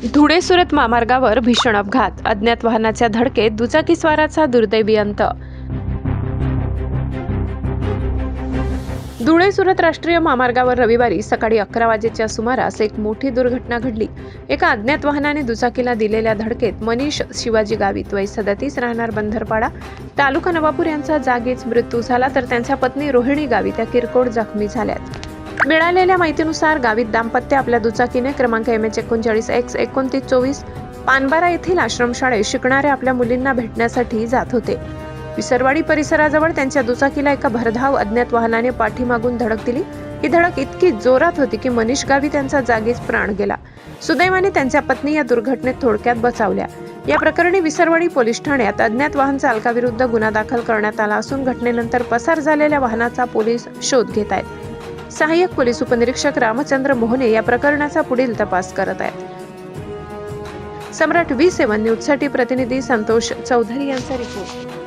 धुळे सुरत महामार्गावर भीषण अपघात, अज्ञात वाहनाच्या धडकेत दुचाकीस्वाराचा दुर्दैवी अंत। धुळे सुरत राष्ट्रीय महामार्गावर रविवारी सकाळी 11 वाजेच्या सुमारास एक मोठी दुर्घटना घडली। एका अज्ञात वाहनाने दुचाकीला दिलेल्या धडकेत मनीष शिवाजी गावित वय 37 राहणार बंदरपाडा तालुका नवापूर यांचा जागीच मृत्यू झाला, तर त्यांच्या पत्नी रोहिणी गावित या किरकोळ जखमी झाल्यात। मिळालेल्या माहितीनुसार गावित दाम्पत्य आपल्या दुचाकीने क्रमांक MH39X2924 पानबारा येथील आश्रमशाळेत शिकणाऱ्या आपल्या मुलींना भेटण्यासाठी जात होते। विसरवाडी परिसराजवळ त्यांच्या दुचाकीला एका भरधाव अज्ञात वाहनाने पाठीमागून धडक दिली। ही धडक इतकी जोरात होती की मनीष गावित यांचा जागीच प्राण गेला। सुदैवाने त्यांच्या पत्नी या दुर्घटनेत थोडक्यात बचावल्या। या प्रकरणी विसरवाडी पोलीस ठाण्यात अज्ञात वाहन चालकाविरुद्ध गुन्हा दाखल करण्यात आला असून घटनेनंतर पसार झालेल्या वाहनाचा पोलीस शोध घेत आहेत। सहाय्यक पोलीस उपनिरीक्षक रामचंद्र मोहने या प्रकरणाचा पुढील तपास करत आहेत। सम्राट V7 न्यूजसाठी प्रतिनिधी संतोष चौधरी यांचा रिपोर्ट।